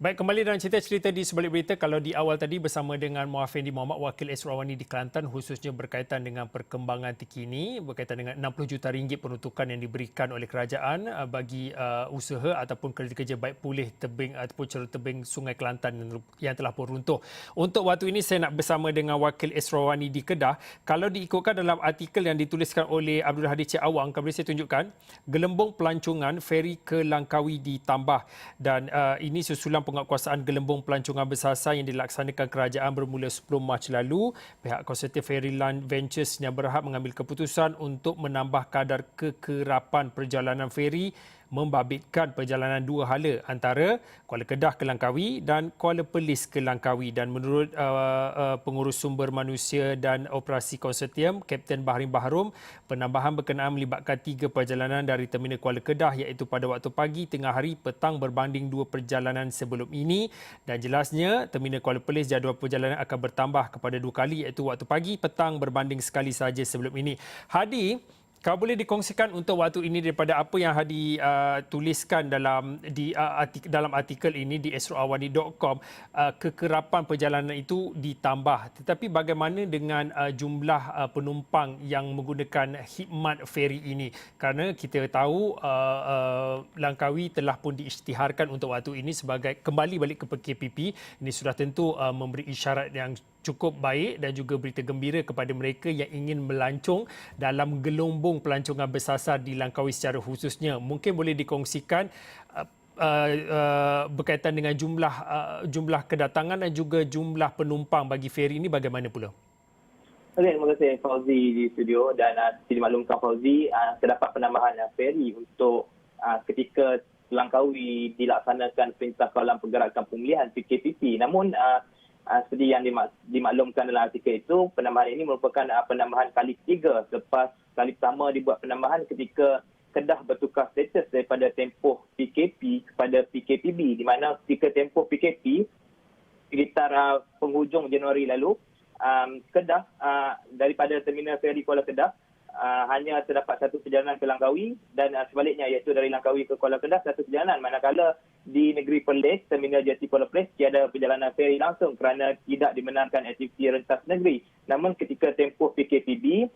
Baik, kembali dalam cerita-cerita di sebalik berita. Kalau di awal tadi bersama dengan Muhaffendi Mohamad, Wakil Esrawani di Kelantan, khususnya berkaitan dengan perkembangan terkini, berkaitan dengan 60 juta ringgit peruntukan yang diberikan oleh kerajaan bagi usaha ataupun kerja-kerja baik pulih tebing ataupun ceruk tebing Sungai Kelantan yang telah pun runtuh. Untuk waktu ini saya nak bersama dengan Wakil Esrawani di Kedah. Kalau diikutkan dalam artikel yang dituliskan oleh Abdul Hadi Cik Awang, boleh saya tunjukkan, gelembung pelancongan feri ke Langkawi ditambah, dan ini susulan penguatkuasaan gelembung pelancongan bersasar yang dilaksanakan kerajaan bermula 10 Mac lalu. Pihak konsortium Ferryline Ventures yang berhak mengambil keputusan untuk menambah kadar kekerapan perjalanan feri membabitkan perjalanan dua hala antara Kuala Kedah ke Langkawi dan Kuala Perlis ke Langkawi. Dan menurut pengurus sumber manusia dan operasi konsortium Kapten Bahrin Bahrom, penambahan berkenaan melibatkan 3 perjalanan dari terminal Kuala Kedah, iaitu pada waktu pagi, tengah hari, petang berbanding 2 perjalanan sebelum ini. Dan jelasnya terminal Kuala Perlis jadual perjalanan akan bertambah kepada 2 kali, iaitu waktu pagi, petang berbanding sekali sahaja sebelum ini. Hadi, kalau boleh dikongsikan untuk waktu ini daripada apa yang Hadi tuliskan dalam dalam artikel ini di esrawani.com, kekerapan perjalanan itu ditambah. Tetapi bagaimana dengan jumlah penumpang yang menggunakan khidmat feri ini? Kerana kita tahu Langkawi telah pun diisytiharkan untuk waktu ini sebagai kembali balik ke PKPP. Ini sudah tentu memberi isyarat yang cukup baik dan juga berita gembira kepada mereka yang ingin melancong dalam gelembung pelancongan bersasar di Langkawi secara khususnya. Mungkin boleh dikongsikan berkaitan dengan jumlah kedatangan dan juga jumlah penumpang bagi feri ini bagaimana pula? Okey, terima kasih Fauzi di studio, dan dimaklumkan Fauzi, terdapat penambahan feri untuk ketika Langkawi dilaksanakan Perintah Kawalan Pergerakan Pemulihan PKPP. Namun seperti yang dimaklumkan dalam artikel itu, penambahan ini merupakan penambahan kali ketiga selepas kali pertama dibuat penambahan ketika Kedah bertukar status daripada tempoh PKP kepada PKPB, di mana ketika tempoh PKP sekitar penghujung Januari lalu, Kedah daripada terminal feri Kuala Kedah hanya terdapat satu perjalanan ke Langkawi, dan sebaliknya, iaitu dari Langkawi ke Kuala Kedah satu perjalanan, manakala di negeri Perlis, terminal jeti Kuala Perlis, tiada perjalanan feri langsung kerana tidak dibenarkan aktiviti rentas negeri. Namun ketika tempoh PKPB,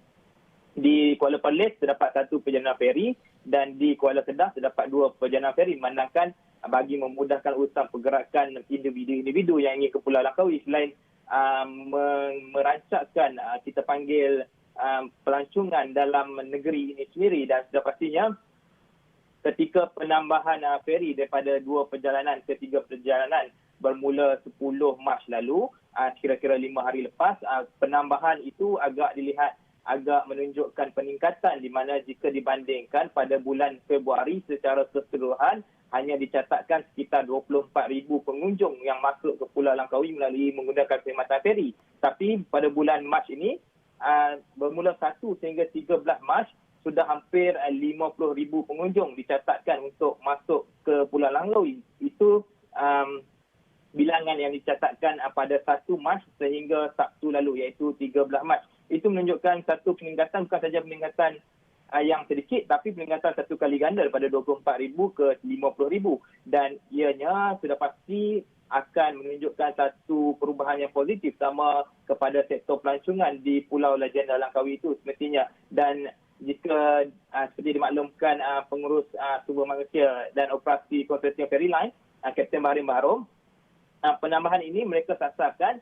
di Kuala Perlis terdapat satu perjalanan feri dan di Kuala Kedah terdapat 2 perjalanan feri, memandangkan bagi memudahkan urusan pergerakan individu-individu yang ingin ke Pulau Langkawi, selain merancangkan kita panggil pelancongan dalam negeri ini sendiri. Dan sudah pastinya ketika penambahan feri daripada 2 perjalanan ke 3 perjalanan bermula 10 Mac lalu, kira-kira 5 hari lepas, penambahan itu agak menunjukkan peningkatan, di mana jika dibandingkan pada bulan Februari secara keseluruhan hanya dicatatkan sekitar 24,000 pengunjung yang masuk ke Pulau Langkawi melalui menggunakan perkhidmatan feri. Tapi pada bulan Mac ini, bermula 1 sehingga 13 Mac, sudah hampir 50,000 pengunjung dicatatkan untuk masuk ke Pulau Langkawi. Itu bilangan yang dicatatkan pada 1 Mac sehingga Sabtu lalu, iaitu 13 Mac. Itu menunjukkan satu peningkatan, bukan saja peningkatan yang sedikit, tapi peningkatan 1 kali ganda daripada 24,000 ke 50,000. Dan ianya sudah pasti akan menunjukkan satu perubahan yang positif sama kepada sektor pelancongan di Pulau Legenda Langkawi itu semestinya. Dan jika seperti dimaklumkan pengurus sumber manusia dan operasi konsortium Ferryline, Kapten Bahrin Bahrom, penambahan ini mereka sasarkan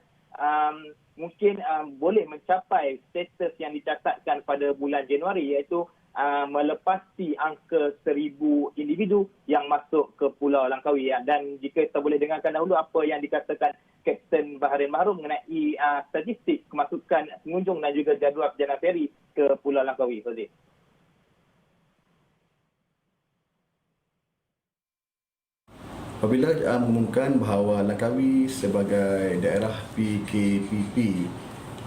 mungkin boleh mencapai status yang dicatatkan pada bulan Januari, iaitu melepasi angka 1,000 individu yang masuk ke Pulau Langkawi. Dan jika kita boleh dengarkan dahulu apa yang dikatakan Kapten Bahrin Bahrom mengenai statistik kemasukan pengunjung dan juga jadual perjalanan feri ke Pulau Langkawi. Apabila mengumumkan bahawa Langkawi sebagai daerah PKPP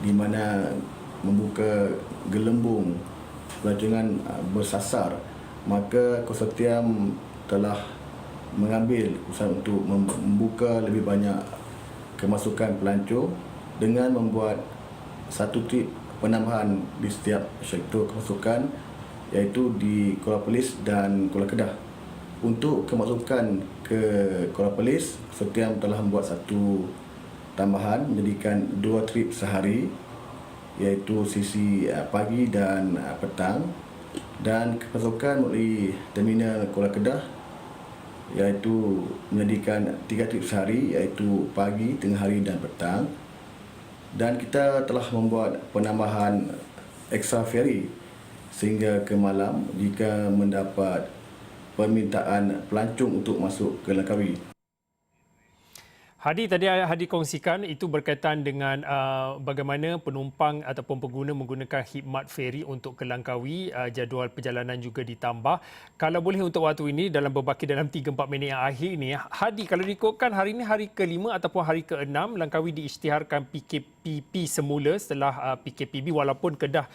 di mana membuka gelembung pelancongan bersasar, maka konsortium telah mengambil keputusan untuk membuka lebih banyak kemasukan pelancong dengan membuat satu trip penambahan di setiap sektor kemasukan, iaitu di Kuala Perlis dan Kuala Kedah. Untuk kemasukan ke Kuala Perlis, Setiam telah membuat satu tambahan menjadikan 2 trip sehari, iaitu sisi pagi dan petang, dan kepasokan melalui terminal Kuala Kedah iaitu menjadikan 3 trip sehari, iaitu pagi, tengah hari dan petang. Dan kita telah membuat penambahan ekstra feri sehingga ke malam jika mendapat permintaan pelancong untuk masuk ke Langkawi. Hadi, tadi Hadi kongsikan itu berkaitan dengan bagaimana penumpang ataupun pengguna menggunakan khidmat feri untuk ke Langkawi, jadual perjalanan juga ditambah. Kalau boleh untuk waktu ini dalam berbaki dalam 3-4 minit yang akhir ini, Hadi, kalau diikutkan hari ini hari ke-5 ataupun hari ke-6, Langkawi diisytiharkan PKPP semula setelah PKPB, walaupun Kedah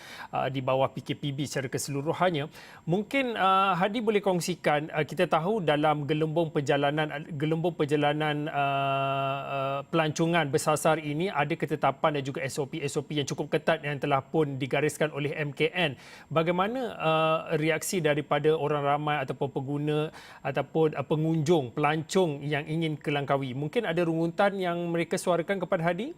di bawah PKPB secara keseluruhannya. Mungkin Hadi boleh kongsikan, kita tahu dalam gelembung perjalanan pelancongan bersasar ini ada ketetapan dan juga SOP-SOP yang cukup ketat yang telah pun digariskan oleh MKN. Bagaimana reaksi daripada orang ramai ataupun pengguna ataupun pengunjung, pelancong yang ingin ke Langkawi? Mungkin ada rungutan yang mereka suarakan kepada Hadi?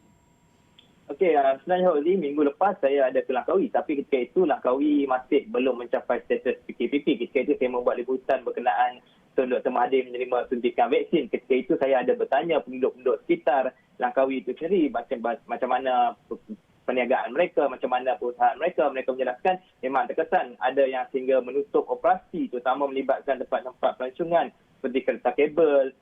Okey, sebenarnya Hozli, minggu lepas saya ada ke Langkawi, tapi ketika itu Langkawi masih belum mencapai status PKPP. Ketika itu saya membuat liputan berkenaan Tun Dr. Mahathir menerima suntikan vaksin. Ketika itu saya ada bertanya penduduk-penduduk sekitar Langkawi itu sendiri macam mana perniagaan mereka, macam mana perusahaan mereka. Mereka menjelaskan memang terkesan ada yang sehingga menutup operasi, terutama melibatkan tempat-tempat pelancongan seperti kereta kabel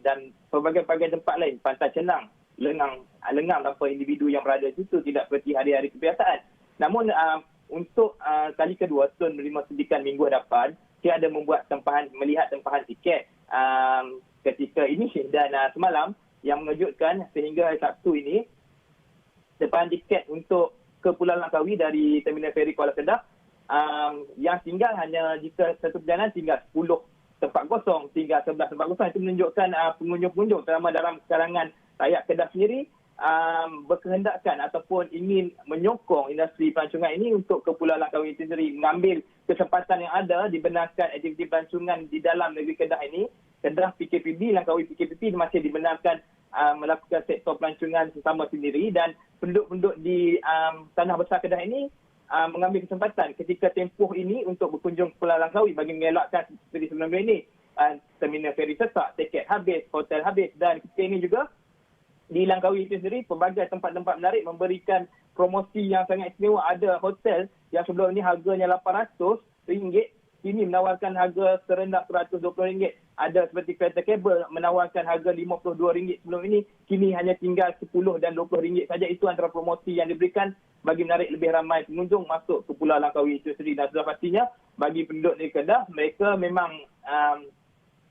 dan pelbagai-pelbagai tempat lain. Pantai Cenang, lengang tanpa individu yang berada di situ, tidak seperti hari-hari kebiasaan. Namun untuk kali kedua Tun menerima suntikan minggu hadapan, saya ada membuat melihat tempahan tiket ketika ini dan semalam yang mengejutkan sehingga hari Sabtu ini tempahan tiket untuk ke Pulau Langkawi dari Terminal Feri Kuala Kedah yang tinggal hanya jika satu perjalanan tinggal 10 tempat kosong, tinggal 11 tempat kosong. Itu menunjukkan pengunjung-pengunjung terutama dalam kalangan rakyat Kedah sendiri berkehendakkan ataupun ingin menyokong industri pelancongan ini untuk ke Pulau Langkawi sendiri, mengambil kesempatan yang ada dibenarkan aktiviti pelancongan di dalam negeri Kedah ini. Kedah PKPB, Langkawi PKPP masih dibenarkan melakukan sektor pelancongan sesama sendiri, dan penduduk-penduduk di tanah besar Kedah ini mengambil kesempatan ketika tempoh ini untuk berkunjung ke Pulau Langkawi bagi mengelakkan seperti sebelum ini terminal feri sesak, tiket habis, hotel habis, dan ketika ini juga di Langkawi itu sendiri, pelbagai tempat-tempat menarik memberikan promosi yang sangat istimewa. Ada hotel yang sebelum ini harganya RM800, kini menawarkan harga serendah RM120. Ada seperti kereta kabel menawarkan harga RM52 sebelum ini, kini hanya tinggal RM10 dan RM20 saja. Itu antara promosi yang diberikan bagi menarik lebih ramai pengunjung masuk ke Pulau Langkawi itu sendiri. Dan sudah pastinya bagi penduduk di Kedah, mereka memang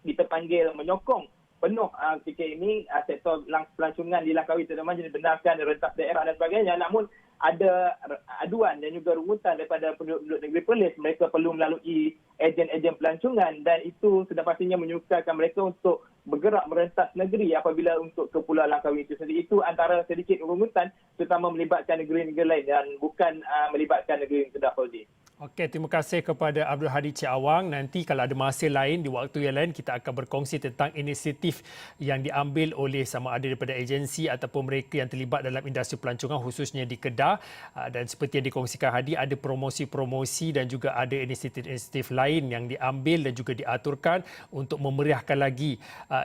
terpanggil menyokong penuh ketika ini sektor pelancongan di Langkawi terutama dibenarkan rentas daerah dan sebagainya. Namun ada aduan dan juga rungutan daripada penduduk negeri Perlis. Mereka perlu melalui ejen-ejen pelancongan dan itu sudah pastinya menyukarkan mereka untuk bergerak merentas negeri apabila untuk ke Pulau Langkawi itu sendiri. Itu antara sedikit rungutan terutama melibatkan negeri-negeri lain dan bukan melibatkan negeri Kedah, Fauzi. Okey, terima kasih kepada Abdul Hadi Cik Awang. Nanti kalau ada masa lain, di waktu yang lain, kita akan berkongsi tentang inisiatif yang diambil oleh sama ada daripada agensi ataupun mereka yang terlibat dalam industri pelancongan khususnya di Kedah. Dan seperti yang dikongsikan Hadi, ada promosi-promosi dan juga ada inisiatif-inisiatif lain yang diambil dan juga diaturkan untuk memeriahkan lagi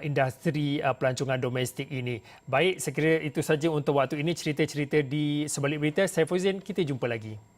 industri pelancongan domestik ini. Baik, saya kira itu saja untuk waktu ini cerita-cerita di Sebalik Berita. Saya Fauzin, kita jumpa lagi.